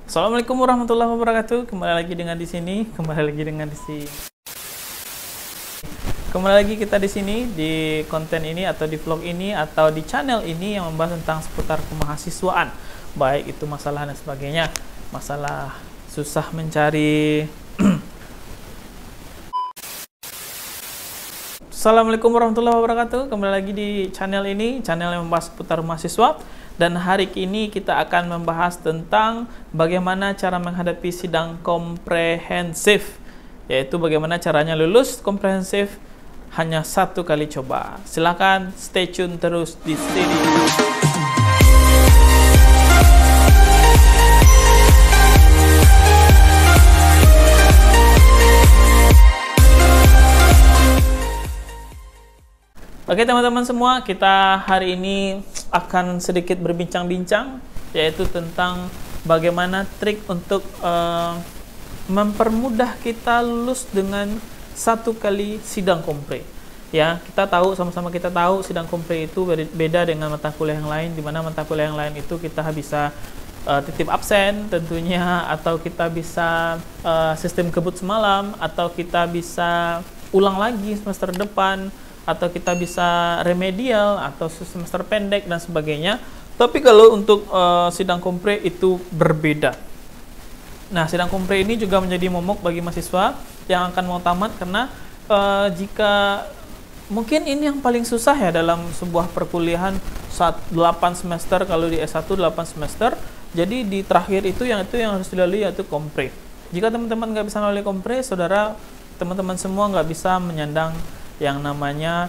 Assalamualaikum warahmatullahi wabarakatuh. Kembali lagi dengan kita di sini di konten ini atau di vlog ini atau di channel ini yang membahas tentang seputar kemahasiswaan, baik itu masalah dan sebagainya, masalah susah mencari. Assalamualaikum warahmatullahi wabarakatuh. Kembali lagi di channel ini, channel yang membahas seputar mahasiswa. Dan hari ini kita akan membahas tentang bagaimana cara menghadapi sidang komprehensif, yaitu bagaimana caranya lulus komprehensif hanya satu kali coba. Silakan stay tune terus di sini. Oke teman-teman semua, kita hari ini akan sedikit berbincang-bincang, yaitu tentang bagaimana trik untuk mempermudah kita lulus dengan satu kali sidang kompre. Ya, kita tahu, sama-sama kita tahu sidang kompre itu beda dengan mata kuliah yang lain, di mana mata kuliah yang lain itu kita bisa titip absen tentunya, atau kita bisa sistem kebut semalam, atau kita bisa ulang lagi semester depan, atau kita bisa remedial atau semester pendek dan sebagainya. Tapi kalau untuk sidang kompre itu berbeda. Nah, sidang kompre ini juga menjadi momok bagi mahasiswa yang akan mau tamat, karena jika mungkin ini yang paling susah ya dalam sebuah perkuliahan, 8 semester, kalau di S1 8 semester. Jadi di terakhir itu yang harus dilalui yaitu kompre. Jika teman-teman nggak bisa melalui kompre, teman-teman semua nggak bisa menyandang yang namanya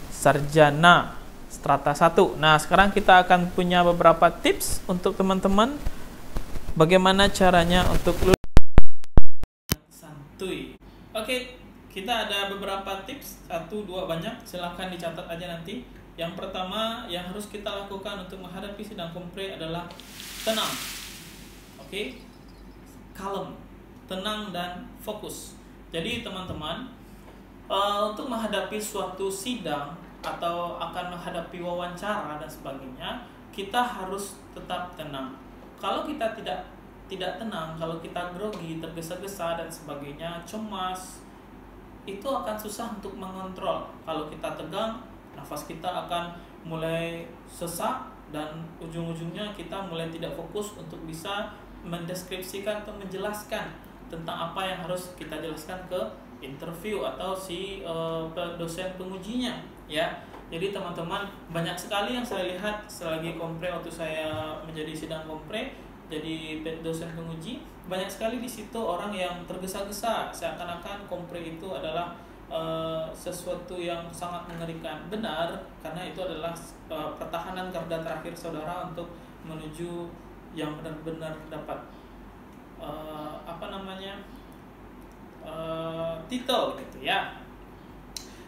sarjana strata 1. Nah, sekarang kita akan punya beberapa tips untuk teman-teman bagaimana caranya untuk lulus santuy. Oke, kita ada beberapa tips, 1, 2 banyak, silahkan dicatat aja nanti. Yang pertama yang harus kita lakukan untuk menghadapi sidang kompre adalah tenang. Oke, kalem, tenang dan fokus. Jadi teman-teman, untuk menghadapi suatu sidang atau akan menghadapi wawancara dan sebagainya, kita harus tetap tenang. Kalau kita tidak tenang, kalau kita grogi, tergesa-gesa dan sebagainya, cemas, itu akan susah untuk mengontrol. Kalau kita tegang, nafas kita akan mulai sesak dan ujung-ujungnya kita mulai tidak fokus untuk bisa mendeskripsikan atau menjelaskan tentang apa yang harus kita jelaskan ke interview atau si dosen pengujinya, ya. Jadi teman-teman, banyak sekali yang saya lihat selagi kompre, waktu saya menjadi sidang kompre jadi dosen penguji, banyak sekali di situ orang yang tergesa-gesa, seakan-akan kompre itu adalah sesuatu yang sangat mengerikan. Benar, karena itu adalah pertahanan garda terakhir saudara untuk menuju yang benar-benar dapat titel gitu ya.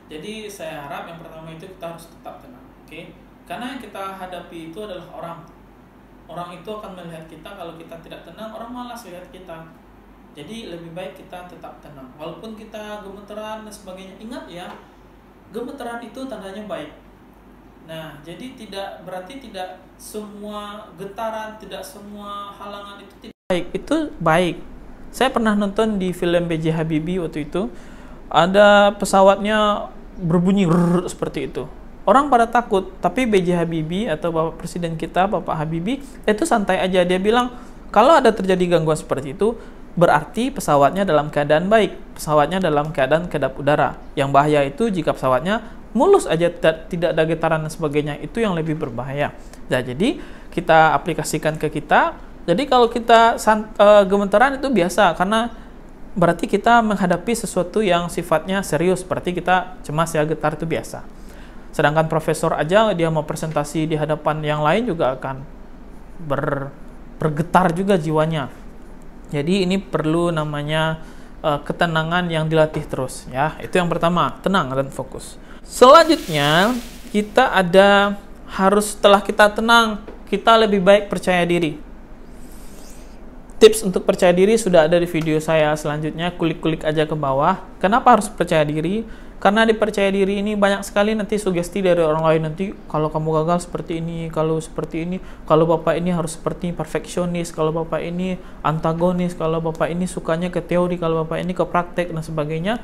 Jadi saya harap yang pertama itu kita harus tetap tenang, oke? Karena yang kita hadapi itu adalah orang itu akan melihat kita. Kalau kita tidak tenang, orang malas lihat kita. Jadi lebih baik kita tetap tenang, walaupun kita gemeteran dan sebagainya. Ingat ya, gemeteran itu tandanya baik. Nah, jadi berarti tidak semua getaran, tidak semua halangan itu tidak baik. Itu baik. Saya pernah nonton di film B.J. Habibie waktu itu, ada pesawatnya berbunyi seperti itu. Orang pada takut, tapi B.J. Habibie atau Bapak Presiden kita, Bapak Habibie, itu santai aja. Dia bilang, kalau ada terjadi gangguan seperti itu, berarti pesawatnya dalam keadaan baik, pesawatnya dalam keadaan kedap udara. Yang bahaya itu jika pesawatnya mulus aja, tidak ada getaran dan sebagainya, itu yang lebih berbahaya. Nah, jadi kita aplikasikan ke kita. Jadi kalau kita gemeteran itu biasa, karena berarti kita menghadapi sesuatu yang sifatnya serius, seperti kita cemas ya, getar itu biasa. Sedangkan profesor aja dia mau presentasi di hadapan yang lain juga akan bergetar juga jiwanya. Jadi ini perlu namanya ketenangan yang dilatih terus ya. Itu yang pertama, tenang dan fokus. Selanjutnya kita setelah kita tenang, kita lebih baik percaya diri. tips untuk percaya diri sudah ada di video saya selanjutnya, klik-klik aja ke bawah. Kenapa harus percaya diri? Karena di percaya diri ini banyak sekali nanti sugesti dari orang lain, nanti kalau kamu gagal seperti ini, kalau seperti ini, kalau bapak ini harus seperti perfeksionis, kalau bapak ini antagonis, kalau bapak ini sukanya ke teori, kalau bapak ini ke praktek dan sebagainya.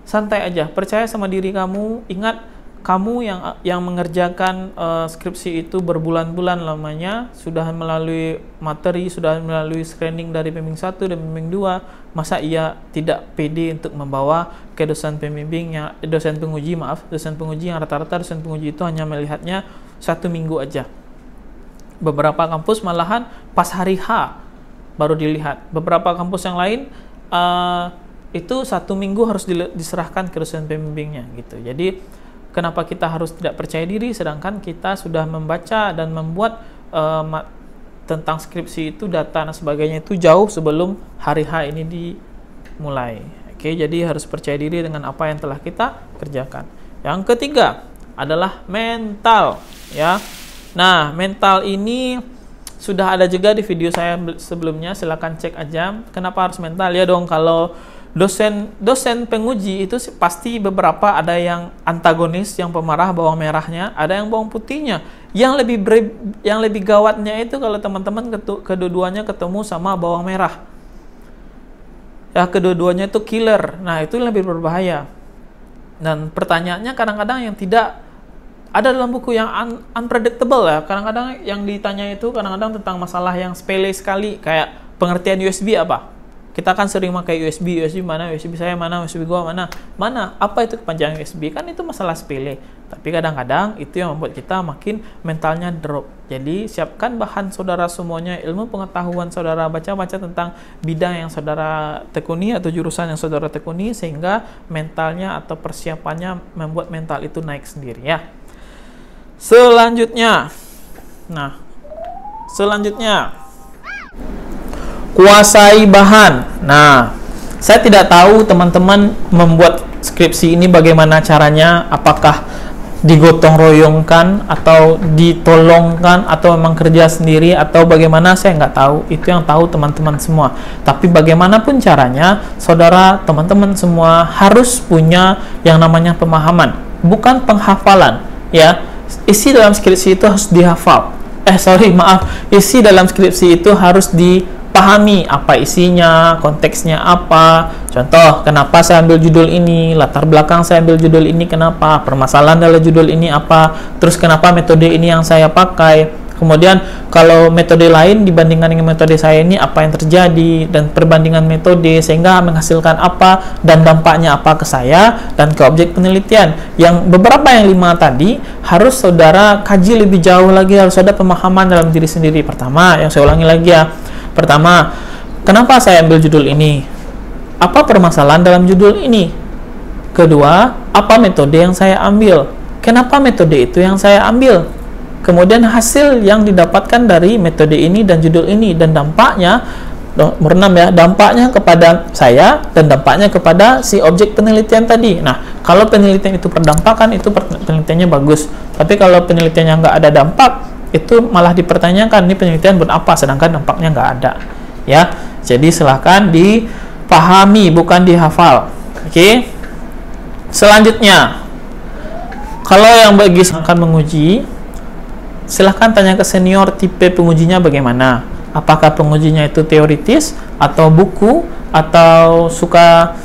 Santai aja, percaya sama diri kamu. Ingat, kamu yang mengerjakan skripsi itu berbulan-bulan lamanya, sudah melalui materi, sudah melalui screening dari pembimbing 1 dan pembimbing 2. Masa ia tidak pede untuk membawa ke dosen penguji yang rata-rata dosen penguji itu hanya melihatnya 1 minggu aja. Beberapa kampus malahan pas hari H baru dilihat. Beberapa kampus yang lain itu 1 minggu harus diserahkan ke dosen pembimbingnya gitu. Jadi kenapa kita harus tidak percaya diri sedangkan kita sudah membaca dan membuat tentang skripsi itu, data dan sebagainya itu jauh sebelum hari H ini dimulai. Oke, jadi harus percaya diri dengan apa yang telah kita kerjakan. Yang ketiga adalah mental, ya. Nah, mental ini sudah ada juga di video saya sebelumnya, silakan cek aja. Kenapa harus mental? Ya dong, kalau dosen penguji itu pasti beberapa ada yang antagonis, yang pemarah bawang merahnya, ada yang bawang putihnya. Yang lebih gawatnya itu kalau teman-teman kedua-duanya ketemu sama bawang merah. Ya, kedua-duanya itu killer. Nah, itu lebih berbahaya. Dan pertanyaannya kadang-kadang yang tidak ada dalam buku yang unpredictable ya. Kadang-kadang yang ditanya itu kadang-kadang tentang masalah yang sepele sekali, kayak pengertian USB apa? Kita kan sering pakai USB mana, USB saya mana, USB gua mana, apa itu kepanjangan USB? Kan itu masalah sepele. Tapi kadang-kadang itu yang membuat kita makin mentalnya drop. Jadi siapkan bahan saudara semuanya, ilmu pengetahuan saudara, baca-baca tentang bidang yang saudara tekuni atau jurusan yang saudara tekuni, sehingga mentalnya atau persiapannya membuat mental itu naik sendiri ya. Selanjutnya, kuasai bahan. Nah, saya tidak tahu teman-teman membuat skripsi ini bagaimana caranya, apakah digotong royongkan atau ditolongkan atau memang kerja sendiri atau bagaimana, saya nggak tahu. Itu yang tahu teman-teman semua. Tapi bagaimanapun caranya, saudara, teman-teman semua harus punya yang namanya pemahaman, bukan penghafalan ya. Isi dalam skripsi itu harus dihafal. Isi dalam skripsi itu harus dipahami, apa isinya, konteksnya apa. Contoh, kenapa saya ambil judul ini, latar belakang saya ambil judul ini, kenapa, permasalahan dalam judul ini apa, terus kenapa metode ini yang saya pakai. Kemudian kalau metode lain dibandingkan dengan metode saya ini, apa yang terjadi, dan perbandingan metode sehingga menghasilkan apa dan dampaknya apa ke saya dan ke objek penelitian. Yang beberapa yang 5 tadi harus saudara kaji lebih jauh lagi, harus ada pemahaman dalam diri sendiri. Pertama, yang saya ulangi lagi ya. Pertama, kenapa saya ambil judul ini? Apa permasalahan dalam judul ini? Kedua, apa metode yang saya ambil? Kenapa metode itu yang saya ambil? Kemudian hasil yang didapatkan dari metode ini dan judul ini, dan dampaknya, nomor 6 ya, dampaknya kepada saya dan dampaknya kepada si objek penelitian tadi. Nah, kalau penelitian itu berdampak kan itu penelitiannya bagus. Tapi kalau penelitiannya nggak ada dampak, itu malah dipertanyakan, ini penelitian buat apa, sedangkan dampaknya nggak ada ya. Jadi silahkan dipahami, bukan dihafal. Oke. Selanjutnya, kalau yang bagi akan menguji, silahkan tanya ke senior tipe pengujinya bagaimana. Apakah pengujinya itu teoritis atau buku, atau suka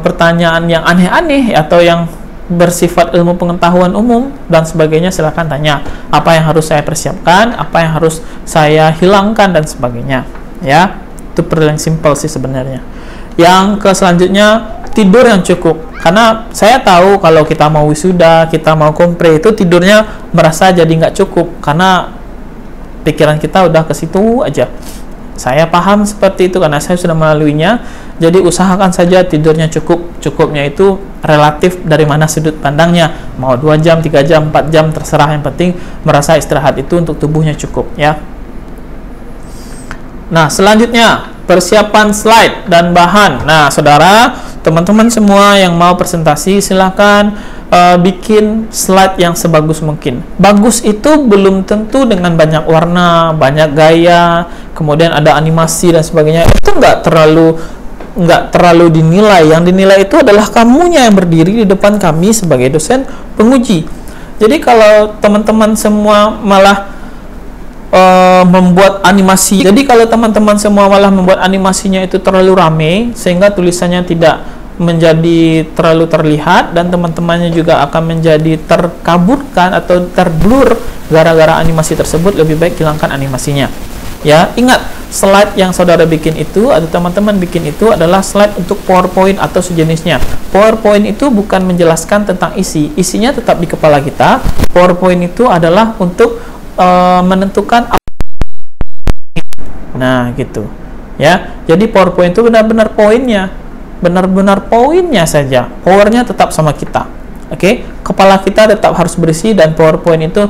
pertanyaan yang aneh-aneh atau yang bersifat ilmu pengetahuan umum dan sebagainya. Silahkan tanya apa yang harus saya persiapkan, apa yang harus saya hilangkan dan sebagainya ya. Itu yang simple sih sebenarnya. Yang selanjutnya, tidur yang cukup. Karena saya tahu kalau kita mau wisuda, kita mau kompre, itu tidurnya merasa jadi nggak cukup karena pikiran kita udah ke situ aja. Saya paham seperti itu karena saya sudah melaluinya. Jadi usahakan saja tidurnya cukup. Cukupnya itu relatif dari mana sudut pandangnya. Mau 2 jam, 3 jam, 4 jam, terserah. Yang penting merasa istirahat itu untuk tubuhnya cukup ya. Nah, selanjutnya persiapan slide dan bahan. Nah, saudara, teman-teman semua yang mau presentasi, silahkan bikin slide yang sebagus mungkin. Bagus itu belum tentu dengan banyak warna, banyak gaya, kemudian ada animasi dan sebagainya, itu nggak terlalu dinilai. Yang dinilai itu adalah kamunya yang berdiri di depan kami sebagai dosen penguji. Jadi kalau teman-teman semua malah membuat animasi, jadi kalau teman-teman semua malah membuat animasinya itu terlalu rame sehingga tulisannya tidak menjadi terlalu terlihat, dan teman-temannya juga akan menjadi terkaburkan atau terblur gara-gara animasi tersebut, lebih baik hilangkan animasinya. Ya, ingat, slide yang saudara bikin itu atau teman-teman bikin itu adalah slide untuk PowerPoint atau sejenisnya. PowerPoint itu bukan menjelaskan tentang isinya tetap di kepala kita. PowerPoint itu adalah untuk menentukan apa. Nah, gitu. Ya. Jadi PowerPoint itu benar-benar poinnya saja. Powernya tetap sama kita. Oke? Kepala kita tetap harus berisi, dan PowerPoint itu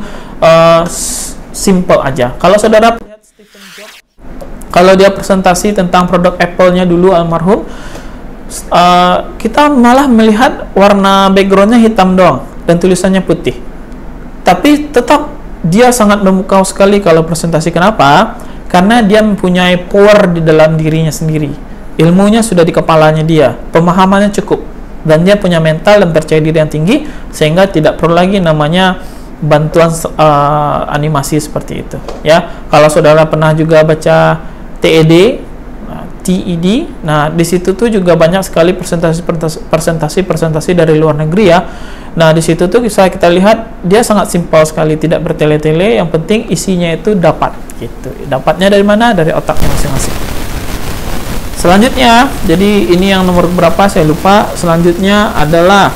simple aja. Kalau saudara lihat Stephen Jobs, kalau dia presentasi tentang produk Apple-nya dulu almarhum, kita malah melihat warna background-nya hitam doang dan tulisannya putih. Tapi tetap dia sangat memukau sekali kalau presentasi. Kenapa? Karena dia mempunyai power di dalam dirinya sendiri. Ilmunya sudah di kepalanya dia, pemahamannya cukup, dan dia punya mental dan percaya diri yang tinggi, sehingga tidak perlu lagi namanya bantuan animasi seperti itu. Ya, kalau saudara pernah juga baca TED, nah di situ tuh juga banyak sekali presentasi dari luar negeri ya. Nah di situ tuh bisa kita lihat dia sangat simpel sekali, tidak bertele-tele, yang penting isinya itu dapat gitu. Dapatnya dari mana? Dari otaknya masing-masing. Selanjutnya, jadi ini yang nomor berapa saya lupa. Selanjutnya adalah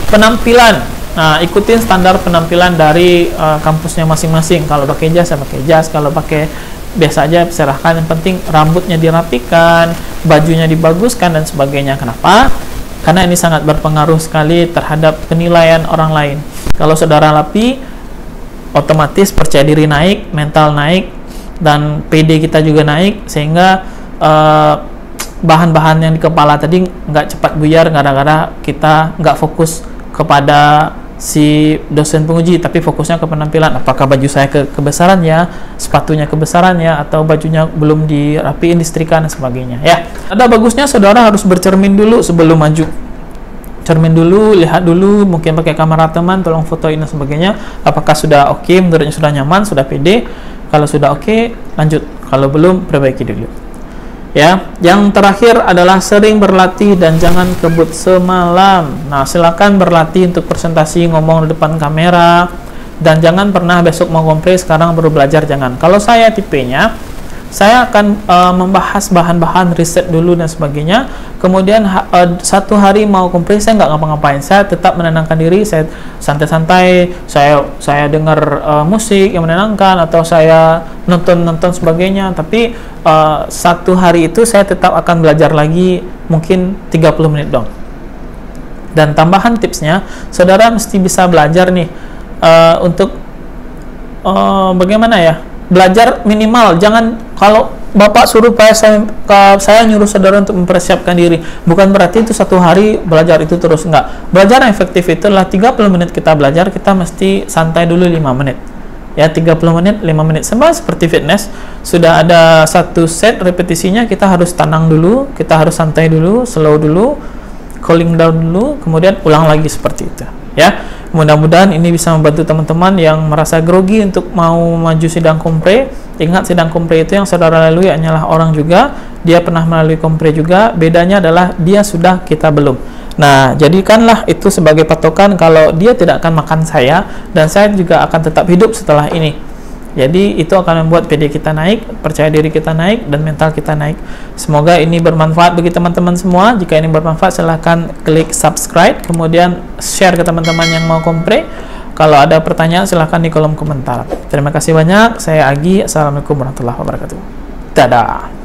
penampilan. Nah, ikutin standar penampilan dari kampusnya masing-masing. Kalau pakai jas, saya pakai jas. Kalau pakai biasa aja, serahkan. Yang penting rambutnya dirapikan, bajunya dibaguskan, dan sebagainya. Kenapa? Karena ini sangat berpengaruh sekali terhadap penilaian orang lain. Kalau saudara rapi, otomatis percaya diri naik, mental naik, dan PD kita juga naik, sehingga bahan-bahan yang di kepala tadi nggak cepat buyar gara-gara kita nggak fokus kepada si dosen penguji, tapi fokusnya ke penampilan. Apakah baju saya kebesarannya, sepatunya kebesarannya, atau bajunya belum dirapiin, disetrika, dan sebagainya. Ya, ada bagusnya saudara harus bercermin dulu sebelum maju. Cermin dulu, lihat dulu, mungkin pakai kamera teman, tolong fotoin dan sebagainya. Apakah sudah oke, menurutnya sudah nyaman, sudah pede. Kalau sudah oke, lanjut. Kalau belum, perbaiki dulu. Ya, yang terakhir adalah sering berlatih dan jangan kebut semalam. Nah, silakan berlatih untuk presentasi, ngomong di depan kamera, dan jangan pernah besok mau kompres sekarang baru belajar, jangan. Kalau saya tipenya, saya akan membahas bahan-bahan, riset dulu dan sebagainya. Kemudian satu hari mau kompres, saya nggak ngapa-ngapain, saya tetap menenangkan diri, saya santai-santai, saya dengar musik yang menenangkan, atau saya nonton sebagainya. Tapi satu hari itu saya tetap akan belajar lagi, mungkin 30 menit dong. Dan tambahan tipsnya, saudara mesti bisa belajar nih untuk bagaimana ya, belajar minimal. Jangan, kalau bapak suruh saya nyuruh saudara untuk mempersiapkan diri, bukan berarti itu satu hari belajar itu terus, enggak. Belajar yang efektif itu adalah 30 menit kita belajar, kita mesti santai dulu 5 menit. Ya, 30 menit, 5 menit. Sama seperti fitness, sudah ada satu set repetisinya, kita harus tenang dulu, kita harus santai dulu, slow dulu, cooling down dulu, kemudian ulang lagi seperti itu. Ya, mudah-mudahan ini bisa membantu teman-teman yang merasa grogi untuk mau maju sidang kompre. Ingat, sidang kompre itu yang saudara lalui hanyalah orang juga, dia pernah melalui kompre juga, bedanya adalah dia sudah, kita belum. Nah, jadikanlah itu sebagai patokan kalau dia tidak akan makan saya, dan saya juga akan tetap hidup setelah ini. Jadi itu akan membuat PD kita naik, percaya diri kita naik, dan mental kita naik. Semoga ini bermanfaat bagi teman-teman semua. Jika ini bermanfaat, silahkan klik subscribe, kemudian share ke teman-teman yang mau kompre. Kalau ada pertanyaan, silahkan di kolom komentar. Terima kasih banyak. Saya Agi. Assalamualaikum warahmatullahi wabarakatuh. Dadah.